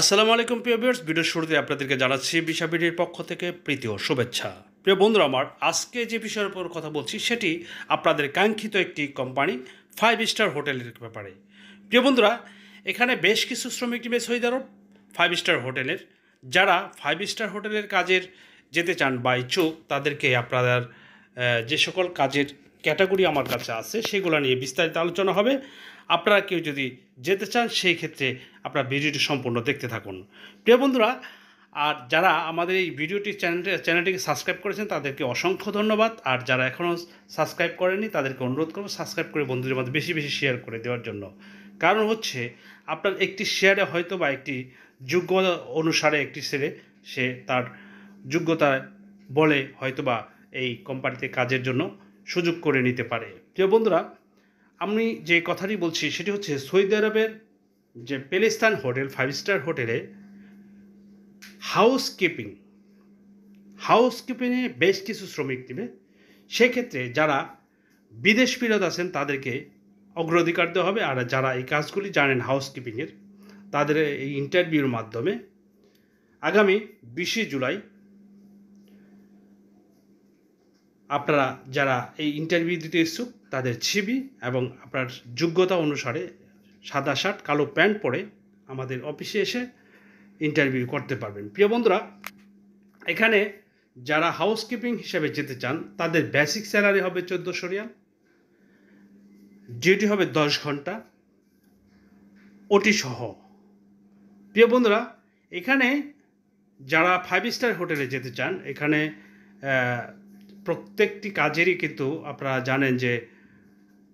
আসসালামু আলাইকুম প্রিয় ভিউয়ার্স, ভিডিওর শুরুতে আপনাদেরকে জানাচ্ছি বিশাবিডির পক্ষ থেকে প্রীতি ও শুভেচ্ছা। প্রিয় বন্ধুরা আমার, আজকে যে বিষয়ের উপর কথা বলছি সেটি আপনাদের কাঙ্ক্ষিত একটি কোম্পানি 5 স্টার হোটেলের ব্যাপারে। প্রিয় বন্ধুরা, এখানে বেশ কিছু শ্রমিক নিবে সৌদি আরব 5 স্টার হোটেলের। যারা 5 স্টার হোটেলের কাজের যেতে চান বা ইচ্ছুক, তাদেরকে আপনাদের যে সকল কাজের ক্যাটাগরি আমার কাছে আছে সেগুলো নিয়ে বিস্তারিত আলোচনা হবে। আপনারা কেউ যদি যেতে চান সেই ক্ষেত্রে আপনার ভিডিওটি সম্পূর্ণ দেখতে থাকুন। প্রিয় বন্ধুরা, আর যারা আমাদের এই চ্যানেলটিকে সাবস্ক্রাইব করেছেন তাদেরকে অসংখ্য ধন্যবাদ। আর যারা এখনও সাবস্ক্রাইব করেনি তাদেরকে অনুরোধ করব সাবস্ক্রাইব করে বন্ধুদের মধ্যে বেশি বেশি শেয়ার করে দেওয়ার জন্য। কারণ হচ্ছে আপনার একটি শেয়ারে হয়তো বা একটি যোগ্যতা অনুসারে একটি ছেলে সে তার যোগ্যতা বলে হয়তোবা এই কোম্পানিতে কাজের জন্য সুযোগ করে নিতে পারে। প্রিয় বন্ধুরা, আমি যে কথাটি বলছি সেটি হচ্ছে সৌদি আরবের যে প্যালেস্তান হোটেল 5 স্টার হোটেলে হাউসকিপিংয়ে বেশ কিছু শ্রমিক নেবে। সেক্ষেত্রে যারা বিদেশ ফেরত আছেন তাদেরকে অগ্রাধিকার দেওয়া হবে। আর যারা এই কাজগুলি জানেন হাউসকিপিংয়ের, তাদের এই ইন্টারভিউর মাধ্যমে আগামী 20 জুলাই আপনারা যারা এই ইন্টারভিউ দিতে ইচ্ছুক তাদের সিভি এবং আপনার যোগ্যতা অনুসারে সাদা শার্ট কালো প্যান্ট পরে আমাদের অফিসে এসে ইন্টারভিউ করতে পারবেন। প্রিয় বন্ধুরা, এখানে যারা হাউসকিপিং হিসেবে যেতে চান তাদের বেসিক স্যালারি হবে 1400 রিয়াল, ডিউটি হবে 10 ঘন্টা ওটি সহ। প্রিয় বন্ধুরা, এখানে যারা 5 স্টার হোটেলে যেতে চান, এখানে প্রত্যেকটি কাজেরই কিন্তু আপনারা জানেন যে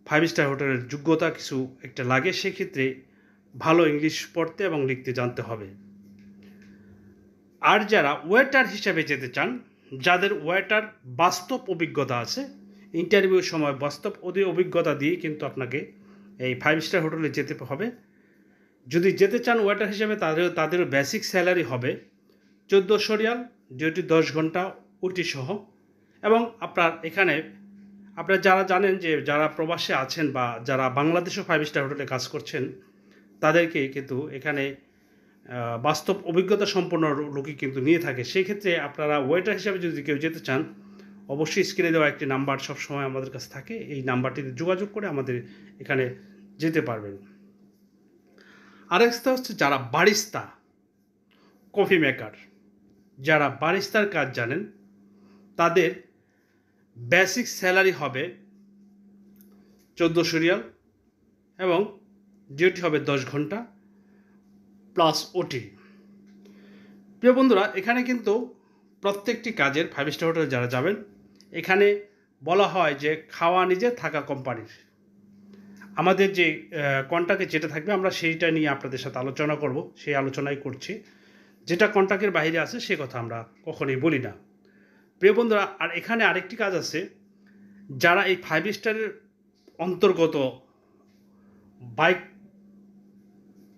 5 স্টার হোটেলের যোগ্যতা কিছু একটা লাগে। সেক্ষেত্রে ভালো ইংলিশ পড়তে এবং লিখতে জানতে হবে। আর যারা ওয়েটার হিসাবে যেতে চান, যাদের ওয়েটার বাস্তব অভিজ্ঞতা আছে, ইন্টারভিউর সময় বাস্তব অভিজ্ঞতা দিয়ে কিন্তু আপনাকে এই 5 স্টার হোটেলে যেতে হবে। যদি যেতে চান ওয়েটার হিসাবে তাদের বেসিক স্যালারি হবে 1400 রিয়াল, ডিউটি 10 ঘন্টা ওটি সহ। এবং আপনার এখানে আপনারা যারা জানেন যে যারা প্রবাসে আছেন বা যারা বাংলাদেশেও 5 স্টার হোটেলে কাজ করছেন তাদেরকে কিন্তু এখানে বাস্তব অভিজ্ঞতা সম্পন্ন লোকই কিন্তু নিয়ে থাকে। সেই ক্ষেত্রে আপনারা ওয়েটার হিসাবে যদি কেউ যেতে চান, অবশ্যই স্ক্রিনে দেওয়া একটি নাম্বার সবসময় আমাদের কাছে থাকে, এই নাম্বারটিতে যোগাযোগ করে আমাদের এখানে যেতে পারবেন। আরেকটা হচ্ছে যারা বারিস্তা, কফি মেকার, যারা বারিস্তার কাজ জানেন তাদের বেসিক স্যালারি হবে 1400 রিয়াল এবং ডিউটি হবে 10 ঘন্টা প্লাস ওটি। প্রিয় বন্ধুরা, এখানে কিন্তু প্রত্যেকটি কাজের 5 স্টার হোটেলে যারা যাবেন, এখানে বলা হয় যে খাওয়া নিজে থাকা কোম্পানির। আমাদের যে কন্ট্রাক্টে যেটা থাকবে আমরা সেইটা নিয়ে আপনাদের সাথে আলোচনা করব, সেই আলোচনাই করছি। যেটা কন্ট্রাক্টের বাইরে আছে সে কথা আমরা কখনোই বলি না। প্রিয় বন্ধুরা, আর এখানে আরেকটি কাজ আছে, যারা এই 5 স্টারের অন্তর্গত বাইক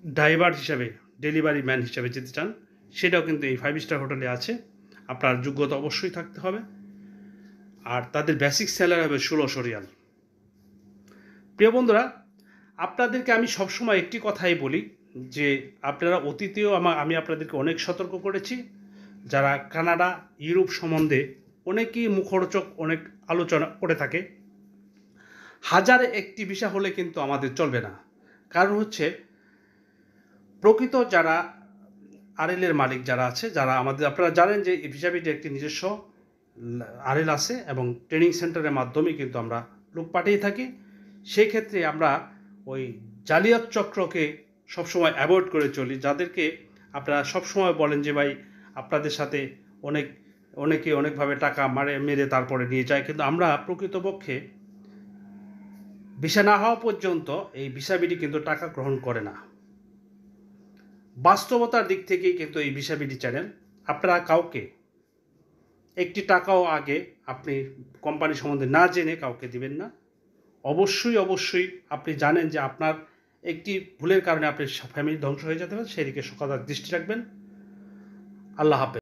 ড্রাইভার হিসাবে, ডেলিভারি ম্যান হিসাবে যেতে চান, সেটাও কিন্তু এই 5 স্টার হোটেলে আছে। আপনার যোগ্যতা অবশ্যই থাকতে হবে। আর তাদের বেসিক স্যালারি হবে 1600 রিয়াল। প্রিয় বন্ধুরা, আপনাদেরকে আমি সবসময় একটি কথাই বলি যে আপনারা অতীতেও আমি আপনাদেরকে অনেক সতর্ক করেছি। যারা কানাডা, ইউরোপ সম্বন্ধে অনেকেই মুখরোচক অনেক আলোচনা করে থাকে, হাজারে একটি ভিসা হলে কিন্তু আমাদের চলবে না। কারণ হচ্ছে প্রকৃত যারা আরএলের মালিক যারা আছে, যারা আমাদের, আপনারা জানেন যে ভিসাবিডি একটি নিজস্ব আরএল আছে এবং ট্রেনিং সেন্টারের মাধ্যমে কিন্তু আমরা লোক পাঠিয়ে থাকি। সেই ক্ষেত্রে আমরা ওই জালিয়াত চক্রকে সবসময় অ্যাভয়েড করে চলি, যাদেরকে আপনারা সবসময় বলেন যে ভাই আপনাদের সাথে অনেকে অনেকভাবে টাকা মেরে তারপরে নিয়ে যায়। কিন্তু আমরা প্রকৃতপক্ষে ভিসা না হওয়া পর্যন্ত এই ভিসাবিডি কিন্তু টাকা গ্রহণ করে না। বাস্তবতার দিক থেকেই কিন্তু এই ভিসাবিডি চ্যানেল, আপনারা কাউকে একটি টাকাও আগে আপনি কোম্পানি সম্বন্ধে না জেনে কাউকে দিবেন না। অবশ্যই আপনি জানেন যে আপনার একটি ভুলের কারণে আপনার ফ্যামিলি ধ্বংস হয়ে যেতে পারে, সেদিকে সতর্ক দৃষ্টি রাখবেন। আল্লাহ হাফেজ।